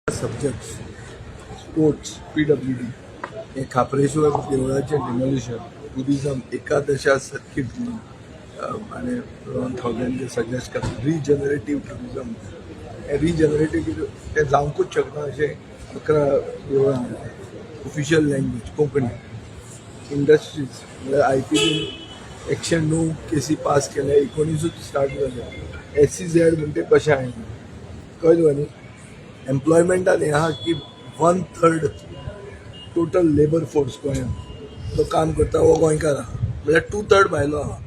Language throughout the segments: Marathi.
सब्जेक्ट्स स्पोर्ट्स PWD हे खापरेश्वर देवळाचे डिमोलिशन टुरिझम एकादशा सर्किट आणि 1000 जे सजेस्ट करतात रिजनरेटिव्ह टुरिझम हे रिजनरेटिव्ह ते जावंकूच शकना अशें 11 देवळां ऑफिशियल लँग्वेज कोंकणी इंडस्ट्रीज म्हळ्यार IPB 109 केसी पास केले 19 स्टार्ट जाले SEZ म्हणटे कशें आहे कळ्ळें न्ही एम्प्लॉयमेंटान हे आहा की 1/3 टोटल लेबर फोर्स गोंयांत जो काम करता वो गोंयकार आहा म्हळ्यार 2/3 भायलो आहा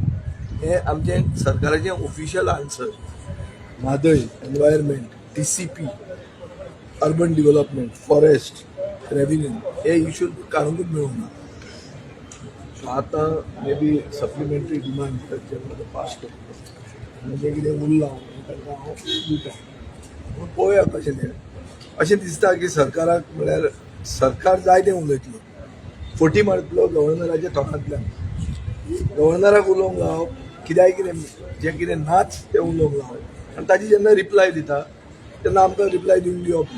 हे आमचें सरकाराचें official answer Mhadei environment TCP urban development forest revenue हे इश्यू काडूंकूच मेळूंक ना सो आतां मे बी सप्लिमेंटरी डिमांड करचे पास करता आनी जें कितें उरलां तांकां हांव दिता पळोवया कशें तें अशें दिसता की सरकाराक म्हळ्यार सरकार जाय तें उलयतलो फोटी मारतलो गव्हर्नराच्या तोंडांतल्यान गव्हर्नराक उलोवंक लावप कित्याक कितें जें कितें नाच तें उलोवंक लावप आनी ताजी जेन्ना रिप्लाय दिता तेन्ना आमकां रिप्लाय दिवंक दिवप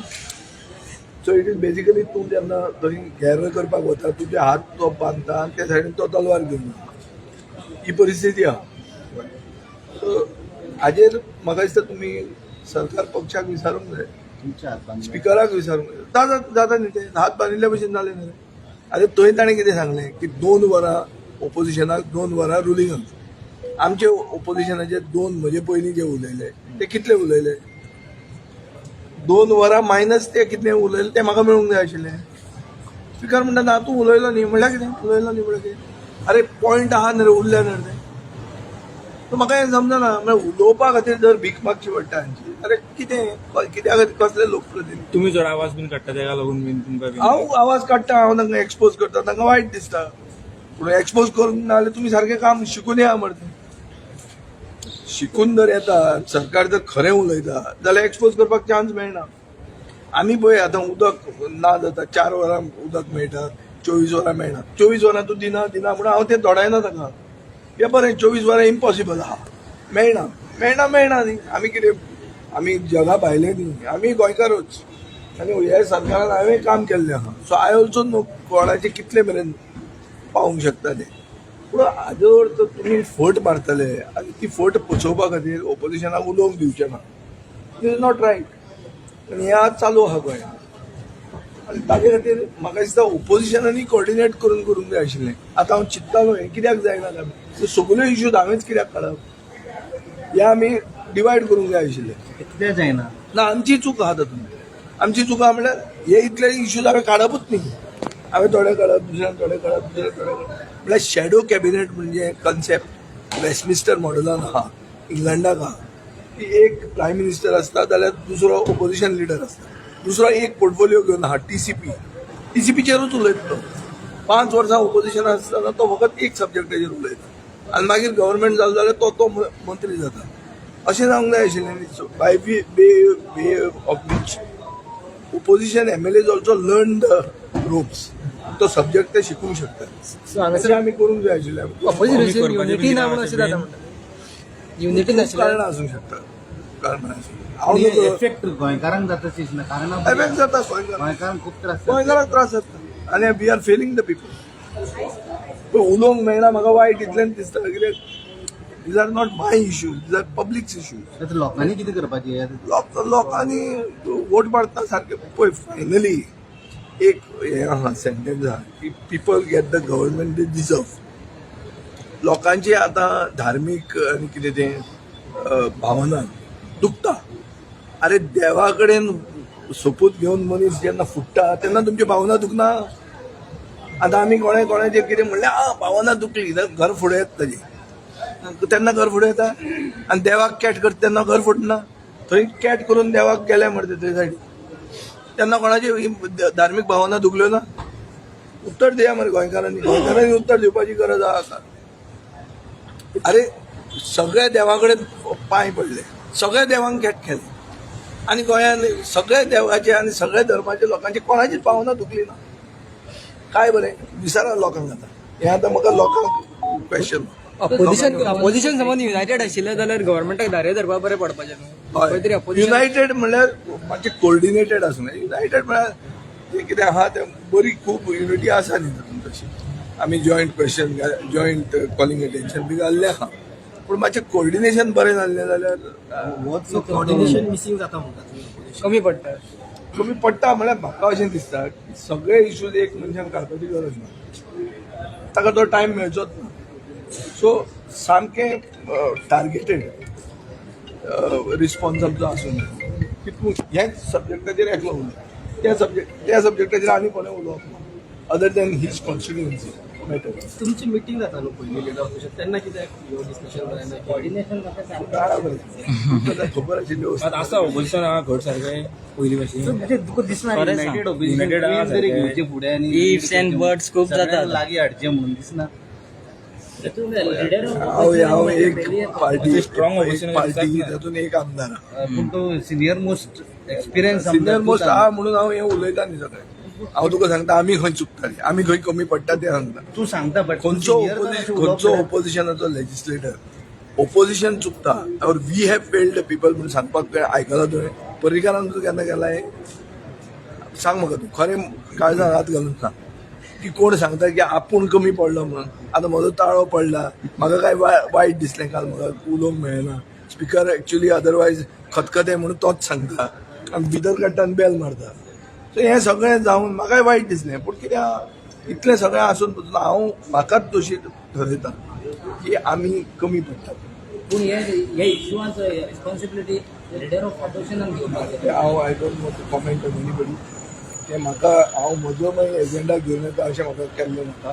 सो इट इज बेजिकली तूं जेन्ना थंय घेर करपाक वता तुजे हात तो बांदता आनी ते सायडीन तो तलवार घेवन वता ही परिस्थिती आहा सो हाजेर म्हाका दिसता तुमी सरकार पक्षाक विचारूंक जाय स्पिकराक विचारूंक जाय जाता न्ही तें हात बांदिल्ल्या भशेन जालें न्ही आतां थंय ताणें कितें सांगलें की 2 वरां ओपोजिशनाक 2 वरां रुलिंगाक आमचे ओपोजिशनाचे 2 म्हजे पयलीं जे उलयले ते कितले उलयले 2 वरां मायनस ते कितलें उलयले तें म्हाका मेळूंक जाय आशिल्लें स्पिकर म्हणटा ना तूं उलयलो न्ही म्हळ्यार कितें उलयलो न्ही म्हळ्यार कितें आरे पॉयंट आहा न्ही रे उरल्या न्ही तें सो म्हाका हें समजना म्हळ्यार उलोवपा खातीर जर भीक मागची पडटा हांची अरे कितें कित्या खातीर कसले लोकप्रतिनिधी तुम्ही जर आवाज बीन काडटा तेका लागून बीन तुमकां हांव आवाज काडटा हांव तांकां एक्सपोज करता तांकां वायट दिसता पूण एक्सपोज करूंक ना जाल्यार तुमी सारकें काम शिकून या मरे शिकून जर येता सरकार जर खरें उलयता जाल्यार एक्सपोज करपाक चान्स मेळना आमी पळय आतां उदक ना जाता 4 वरां उदक मेळटा 24 वरां मेळना 24 वरां तूं दिना म्हणून हांव तें धोडायना ताका हे बरें 24 वरां इम्पॉसिबल आहा मेळना न्ही आमी कितें आमी जगा भायले न्ही आमी गोंयकारूच आनी ह्या सरकारान हांवें काम केल्लें आहा सो आय ऑल्सो नो कोणाचें कितले मेरेन पावूंक शकता तें पूण हाजो अर्थ तुमी फट मारतले आनी ती फट पचोवपा खातीर ओपोजिशनाक उलोवंक दिवचें ना इट इज नॉट रायट आनी हें आज चालू आहा गोंयांत आनी ताजे खातीर म्हाका दिसता ओपोजिशनांनी कॉर्डिनेट करूंक जाय आशिल्लें आतां हांव चिंततालो हें कित्याक जायना काय सगल्यो इश्यूज हांवेंच कित्याक काडप हें आमी डिवायड करूंक जाय आशिल्लें कितें जायना ना आमची चूक आहा तातूंत आमची चूक आहा म्हळ्यार हे इतले इश्यूज हांवें काडपूच न्ही हांवें थोडे काडप दुसऱ्यान थोडे काडप दुसरे थोडे काडप म्हळ्यार शॅडो कॅबिनेट म्हणजे कन्सेप्ट वेस्टमिनिस्टर मॉडेलान आहा इंग्लंडाक आहा की एक प्रायम मिनिस्टर आसता जाल्यार दुसरो ओपोजिशन लिडर आसता दुसरो एक पोर्टफोलियो घेवन आहा TCPचेरूच उलयतलो 5 वर्सां ओपोजिशन आसतना तो फकत एक सब्जेक्टाचेर उलयता आनी मागीर गव्हर्मेंट जालो जाल्यार तो मंत्री जाता अशें जावंक जाय आशिल्लें by way of which opposition MLAs also learn the ropes तो सब्जेक्ट ते शिकूंक शकता अशें आमी करूंक जाय आशिल्लें युनिटी ना म्हणून अशें जाता म्हणटा युनिटी कारणां आसूंक शकता कारणां एफेक्ट गोंयकारांक जाता दिसना कारण एफेक्ट जाता गोंयकारांक खूब त्रास गोंयकारांक त्रास जाता आनी we are failing the people उलोवंक मेळना म्हाका वायट इतल्यान दिसता कित्याक these are not my issues these are public issues लोकांनी कितें करपाचें लोकांनी वोट मारतना सारकें पळय फायनली एक हें आहा सेंटेन्स आहा की people get the government they deserve लोकांची आतां धार्मीक आनी कितें तें भावना दुखता अरे देवा कडेन सोपूत घेवन मनीस जेन्ना फुट्टा तेन्ना तुमची भावना दुखना आतां आमी कोणाचें कितें म्हणलें भावना दुखली घर फुडें येता ताजी तेन्ना घर फुडें येता आनी देवाक कॅट करता तेन्ना घर फुटना थंय कॅट करून देवाक गेले मरे थंय सायडीन तेन्ना कोणाची धार्मीक भावना दुखल्यो ना उत्तर दिया मरे गोंयकारांनी उत्तर दिवपाची गरज आसा अरे सगळ्या देवा कडेन पांय पडले सगळ्या देवांक कॅट केले आनी गोंयांत सगळ्या देवाचे आनी सगळ्या धर्माचे लोकांची कोणाचीच भावना दुखली ना काय बरें विचारा लोकांक आतां हें आतां म्हाका लोकांक क्वेश्चन अपोजिशन समज युनायटेड आशिल्लें जाल्यार गव्हर्मेंटाक धारे धरपा बरें पडपाचें न्हू खंय तरी अपोजिशन युनायटेड म्हणल्यार मातशें कोऑर्डिनेटेड आसूं नये. युनायटेड म्हणल्यार तें कितें आहा तें बरी खूब युनिटी आसा न्ही तातूंत तशी. आमी joint question joint calling attention बी घाल्लें आहा, पूण मातशें कोऑर्डिनेशन बरें जाल्लें जाल्यार कोऑर्डिनेशन मिसींग जाता म्हणटात कमी पडटा. कमी पडटा म्हळ्यार म्हाका अशें दिसता की सगळे इश्यूज एक मनशान काडपाची गरज ना, ताका तो टायम मेळचोच ना. सो सामकें टार्गेटेड रिस्पॉन्स आमचो आसूं ना. कितून ह्याच सब्जेक्टाचेर एकलो उलय, त्या सब्जेक्टाचेर आनी कोणें उलोवप ना other than his constituency matter. तुमची मिटींग जाता न्हू पयली लिडर ऑफिसात तेन्ना कित्याक डिस्कशन जायना कोऑर्डिनेशन खबर आशिल्ली वस्त. आतां आसा ऑपोजिशन आहा घट सारकें पयलीं भशेन. म्हणजे तुका दिसना युनायटेड आहा सारकें. फुडें आनी Ifs and buts खूब जाता. लागीं हाडचें म्हणून दिसना. हांव एक पार्टी strong opposition पार्टी दिसता. तातूंत एक आमदार पूण तो senior most experience senior most आहा म्हणून हांव हें उलयता न्ही सगळें. हांव तुका सांगता आमी खंय चुकतालीं, आमी खंय कमी पडटा तें सांगता. तूं सांगता बट खंयचो ओपोजिशनाचो लेजिस्लेटर ओपोजिशन चुकता और we have failed the people म्हणून सांगपाक आयकला तुवें? पर्रीकारान तुका केन्ना केला हें सांग म्हाका. तूं खरें काळजांत हात घालून सांग की कोण सांगता की आपूण कमी पडलो म्हणून. आतां म्हजो ताळो पडला, म्हाका काय वायट दिसलें काल, म्हाका उलोवंक मेळना. स्पिकर एक्चुली अदरवायज खतखतें म्हणून तोच सांगता आनी भितर काडटा आनी बेल मारता. सो हें सगळें जावन म्हाकाय वायट दिसलें. पूण कित्याक इतलें सगळें आसून पसून हांव म्हाकाच दोशी ठरयता की आमी कमी पडटात. पूण हे इश्यूआंच रिस्पॉन्सिबिलिटी लिडर ऑफ ऑपोजिशनान घेवपाक तें हांव I don't know to comment on anybody. तें म्हाका हांव म्हजो मागीर एजेंडा घेवन येता अशें म्हाका केल्लें नाका,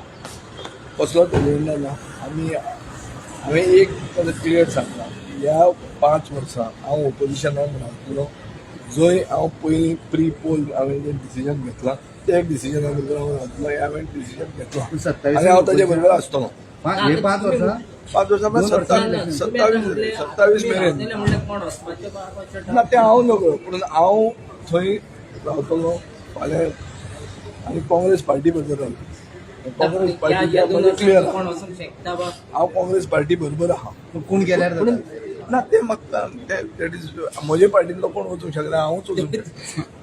कसलोच एजेंडा ना. हांवें एक क्लियर सांगलां, ह्या 5 वर्सां हांव ओपोजिशनान रावतलो. जंय हांव पयलीं प्री पोल हांवें जें डिसिजन घेतलां तें डिसिजना बरोबर हांव रावतलो. हांवें डिसिजन घेतलो आनी हांव ताचे बरोबर आसतलो. 5 वर्सां 5 वर्सां म्हळ्यार 27 मेरेन कोण वचपाचें ना तें हांव नकळो, पूण हांव थंय रावतलो फाल्यां आनी काँग्रेस पार्टी बरोबर रावतलो. काँग्रेस पार्टी क्लियर कोण वचूंक शकता बा हांव काँग्रेस पार्टी बरोबर आहा. कोण गेल्यार जाता. ना तें म्हाका दॅट इज म्हजे पार्टींतलो कोण वचूंक शकना, हांवूच वचूंक शकता.